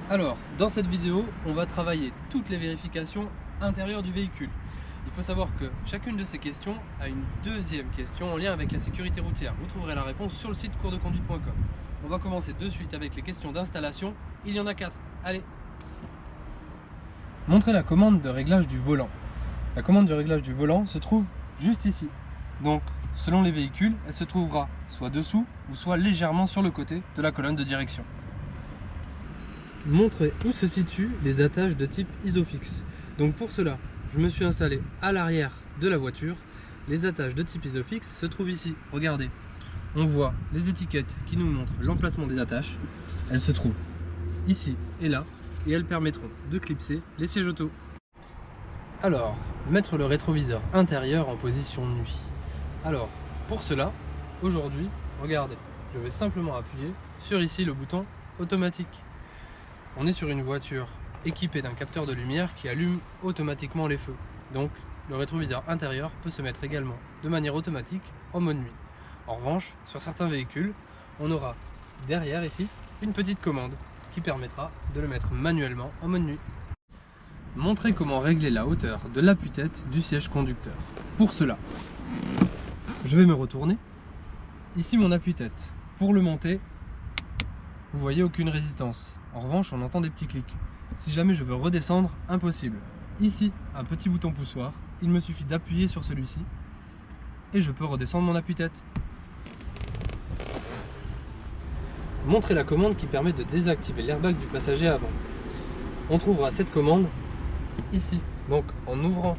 Alors, dans cette vidéo, on va travailler toutes les vérifications intérieures du véhicule. Il faut savoir que chacune de ces questions a une deuxième question en lien avec la sécurité routière. Vous trouverez la réponse sur le site coursdeconduite.com. On va commencer de suite avec les questions d'installation. Il y en a 4. Allez! Montrez la commande de réglage du volant. La commande de réglage du volant se trouve juste ici. Donc, selon les véhicules, elle se trouvera soit dessous ou soit légèrement sur le côté de la colonne de direction. Montrez où se situent les attaches de type Isofix. Donc pour cela, je me suis installé à l'arrière de la voiture. Les attaches de type Isofix se trouvent ici. Regardez, on voit les étiquettes qui nous montrent l'emplacement des attaches. Elles se trouvent ici et là et elles permettront de clipser les sièges auto. Alors, mettre le rétroviseur intérieur en position nuit. Alors, pour cela, aujourd'hui, regardez, je vais simplement appuyer sur ici le bouton automatique. On est sur une voiture équipée d'un capteur de lumière qui allume automatiquement les feux. Donc, le rétroviseur intérieur peut se mettre également de manière automatique en mode nuit. En revanche, sur certains véhicules, on aura derrière ici une petite commande qui permettra de le mettre manuellement en mode nuit. Montrez comment régler la hauteur de l'appui-tête du siège conducteur. Pour cela, je vais me retourner. Ici mon appui-tête. Pour le monter, vous voyez aucune résistance. En revanche, on entend des petits clics. Si jamais je veux redescendre, impossible. Ici, un petit bouton poussoir. Il me suffit d'appuyer sur celui-ci et je peux redescendre mon appui-tête. Montrez la commande qui permet de désactiver l'airbag du passager avant. On trouvera cette commande ici. Donc en ouvrant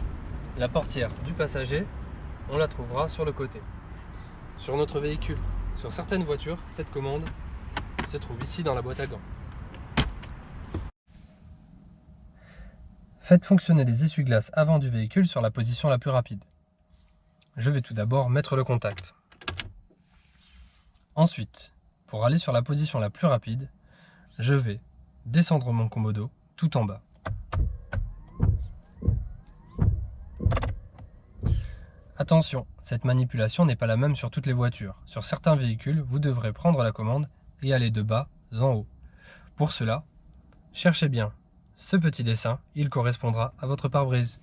la portière du passager, on la trouvera sur le côté. Sur notre véhicule, sur certaines voitures, cette commande se trouve ici dans la boîte à gants. Faites fonctionner les essuie-glaces avant du véhicule sur la position la plus rapide. Je vais tout d'abord mettre le contact. Ensuite, pour aller sur la position la plus rapide, je vais descendre mon commodo tout en bas. Attention, cette manipulation n'est pas la même sur toutes les voitures. Sur certains véhicules, vous devrez prendre la commande et aller de bas en haut. Pour cela, cherchez bien ce petit dessin, il correspondra à votre pare-brise.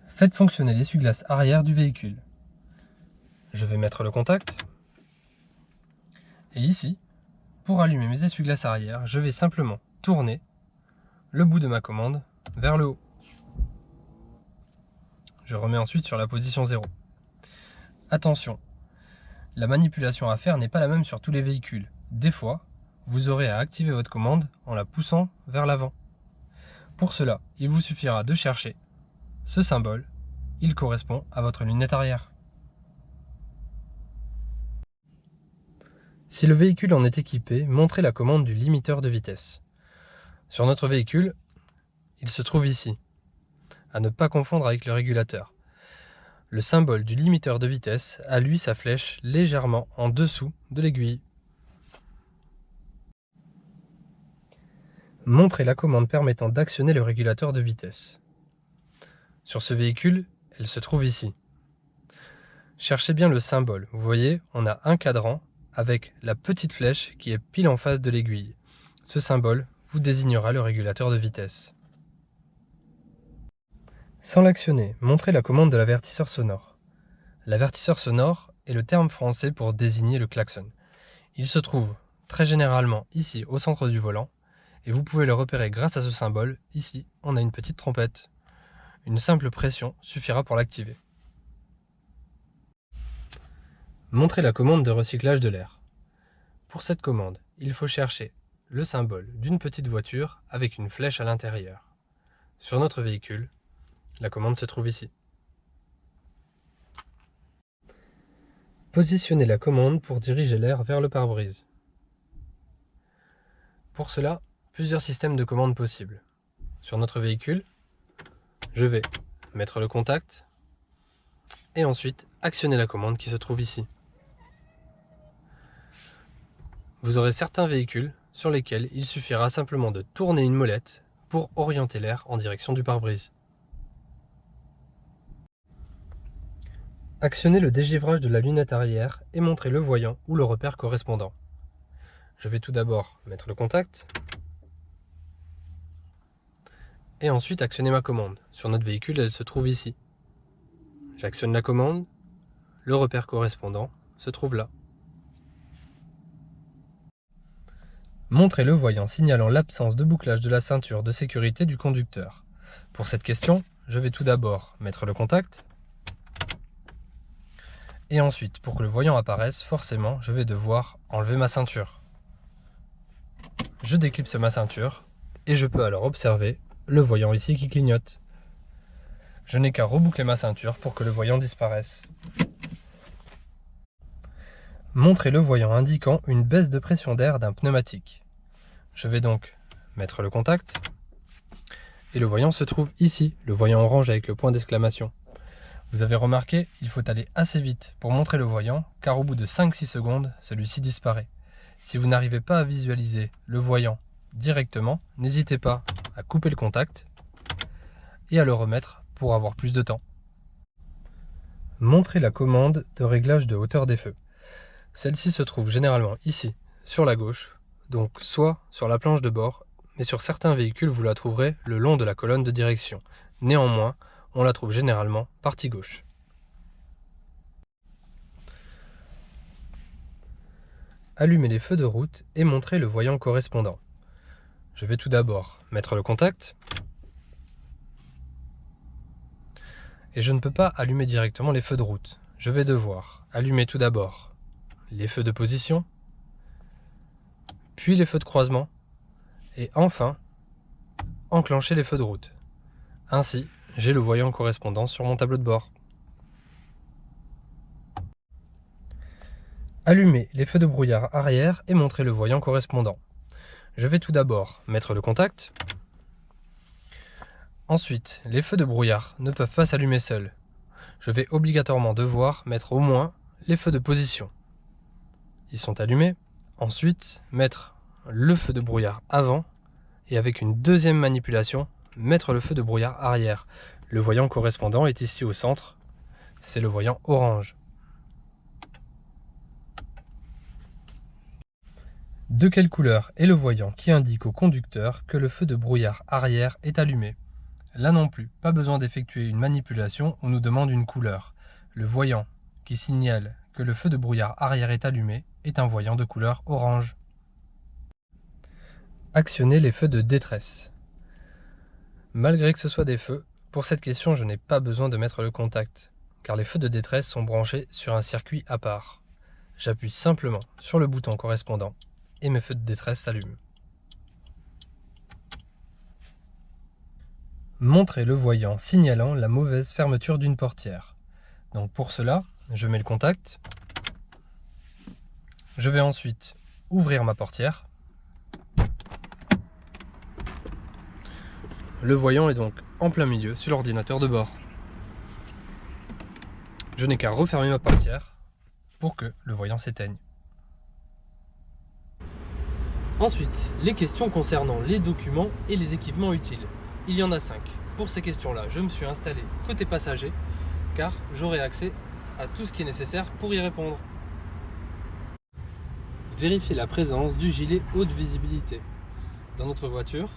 Faites fonctionner l'essuie-glace arrière du véhicule. Je vais mettre le contact. Et ici, pour allumer mes essuie-glaces arrière, je vais simplement tourner le bout de ma commande vers le haut. Je remets ensuite sur la position 0. Attention, la manipulation à faire n'est pas la même sur tous les véhicules. Des fois, vous aurez à activer votre commande en la poussant vers l'avant. Pour cela, il vous suffira de chercher ce symbole. Il correspond à votre lunette arrière. Si le véhicule en est équipé, montrez la commande du limiteur de vitesse. Sur notre véhicule, il se trouve ici, à ne pas confondre avec le régulateur. Le symbole du limiteur de vitesse a lui sa flèche légèrement en dessous de l'aiguille. Montrez la commande permettant d'actionner le régulateur de vitesse. Sur ce véhicule, elle se trouve ici. Cherchez bien le symbole. Vous voyez, on a un cadran avec la petite flèche qui est pile en face de l'aiguille. Ce symbole vous désignera le régulateur de vitesse. Sans l'actionner, montrez la commande de l'avertisseur sonore. L'avertisseur sonore est le terme français pour désigner le klaxon. Il se trouve très généralement ici au centre du volant et vous pouvez le repérer grâce à ce symbole. Ici, on a une petite trompette. Une simple pression suffira pour l'activer. Montrez la commande de recyclage de l'air. Pour cette commande, il faut chercher le symbole d'une petite voiture avec une flèche à l'intérieur. Sur notre véhicule, la commande se trouve ici. Positionnez la commande pour diriger l'air vers le pare-brise. Pour cela, plusieurs systèmes de commande possibles. Sur notre véhicule, je vais mettre le contact et ensuite actionner la commande qui se trouve ici. Vous aurez certains véhicules sur lesquels il suffira simplement de tourner une molette pour orienter l'air en direction du pare-brise. Actionnez le dégivrage de la lunette arrière et montrez le voyant ou le repère correspondant. je vais tout d'abord mettre le contact et ensuite actionner ma commande. Sur notre véhicule, elle se trouve ici. J'actionne la commande, le repère correspondant se trouve là. Montrez le voyant signalant l'absence de bouclage de la ceinture de sécurité du conducteur. Pour cette question, je vais tout d'abord mettre le contact. Et ensuite, pour que le voyant apparaisse, forcément, je vais devoir enlever ma ceinture. Je déclipse ma ceinture et je peux alors observer le voyant ici qui clignote. Je n'ai qu'à reboucler ma ceinture pour que le voyant disparaisse. Montrez le voyant indiquant une baisse de pression d'air d'un pneumatique. Je vais donc mettre le contact et le voyant se trouve ici, le voyant orange avec le point d'exclamation. Vous avez remarqué, il faut aller assez vite pour montrer le voyant car au bout de 5-6 secondes, celui-ci disparaît. Si vous n'arrivez pas à visualiser le voyant directement, n'hésitez pas à couper le contact et à le remettre pour avoir plus de temps. Montrez la commande de réglage de hauteur des feux. Celle-ci se trouve généralement ici, sur la gauche, donc soit sur la planche de bord, mais sur certains véhicules vous la trouverez le long de la colonne de direction. Néanmoins, on la trouve généralement partie gauche. Allumez les feux de route et montrez le voyant correspondant. Je vais tout d'abord mettre le contact. Et je ne peux pas allumer directement les feux de route. Je vais devoir allumer tout d'abord les feux de position, puis les feux de croisement, et enfin enclencher les feux de route. Ainsi, j'ai le voyant correspondant sur mon tableau de bord. Allumez les feux de brouillard arrière et montrez le voyant correspondant. Je vais tout d'abord mettre le contact. Ensuite, les feux de brouillard ne peuvent pas s'allumer seuls. Je vais obligatoirement devoir mettre au moins les feux de position. Ils sont allumés. Ensuite, mettre le feu de brouillard avant et avec une deuxième manipulation, mettre le feu de brouillard arrière. Le voyant correspondant est ici au centre. C'est le voyant orange. De quelle couleur est le voyant qui indique au conducteur que le feu de brouillard arrière est allumé? Là non plus, pas besoin d'effectuer une manipulation, on nous demande une couleur. Le voyant qui signale que le feu de brouillard arrière est allumé est un voyant de couleur orange. Actionnez les feux de détresse. Malgré que ce soit des feux, pour cette question je n'ai pas besoin de mettre le contact, car les feux de détresse sont branchés sur un circuit à part. J'appuie simplement sur le bouton correspondant et mes feux de détresse s'allument. Montrez le voyant signalant la mauvaise fermeture d'une portière. Donc pour cela, je mets le contact. Je vais ensuite ouvrir ma portière. Le voyant est donc en plein milieu sur l'ordinateur de bord. Je n'ai qu'à refermer ma portière pour que le voyant s'éteigne. Ensuite, les questions concernant les documents et les équipements utiles. Il y en a 5. Pour ces questions-là, je me suis installé côté passager car j'aurai accès à tout ce qui est nécessaire pour y répondre. Vérifiez la présence du gilet haute visibilité. Dans notre voiture,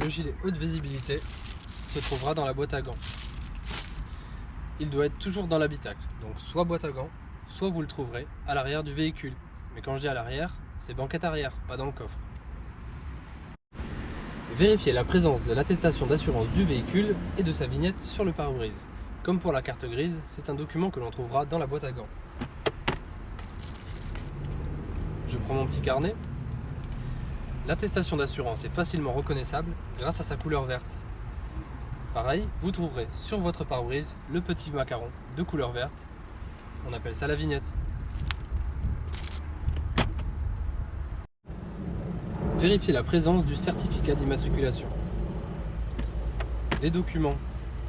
le gilet haute visibilité se trouvera dans la boîte à gants. Il doit être toujours dans l'habitacle, donc soit boîte à gants, soit vous le trouverez à l'arrière du véhicule. Mais quand je dis à l'arrière, c'est banquette arrière, pas dans le coffre. Vérifiez la présence de l'attestation d'assurance du véhicule et de sa vignette sur le pare-brise. Comme pour la carte grise, c'est un document que l'on trouvera dans la boîte à gants. Je prends mon petit carnet. L'attestation d'assurance est facilement reconnaissable grâce à sa couleur verte. Pareil, vous trouverez sur votre pare-brise le petit macaron de couleur verte. On appelle ça la vignette. Vérifiez la présence du certificat d'immatriculation. Les documents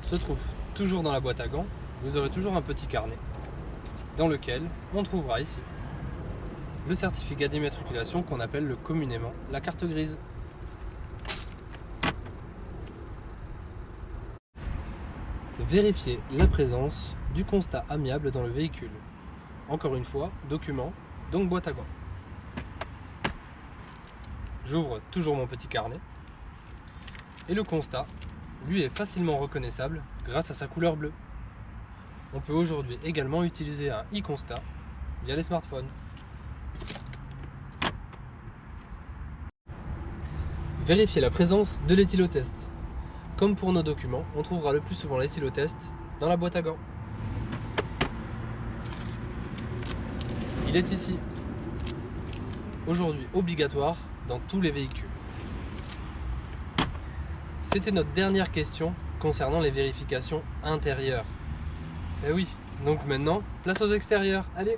se trouvent toujours dans la boîte à gants. Vous aurez toujours un petit carnet dans lequel on trouvera ici le certificat d'immatriculation qu'on appelle communément la carte grise. Vérifiez la présence du constat amiable dans le véhicule. Encore une fois, document, donc boîte à gants. j'ouvre toujours mon petit carnet. Et le constat, lui, est facilement reconnaissable grâce à sa couleur bleue. On peut aujourd'hui également utiliser un e-constat via les smartphones. Vérifier la présence de l'éthylotest. Comme pour nos documents, on trouvera le plus souvent l'éthylotest dans la boîte à gants. Il est ici. Aujourd'hui obligatoire dans tous les véhicules. C'était notre dernière question concernant les vérifications intérieures. Eh oui, donc maintenant, place aux extérieurs. Allez!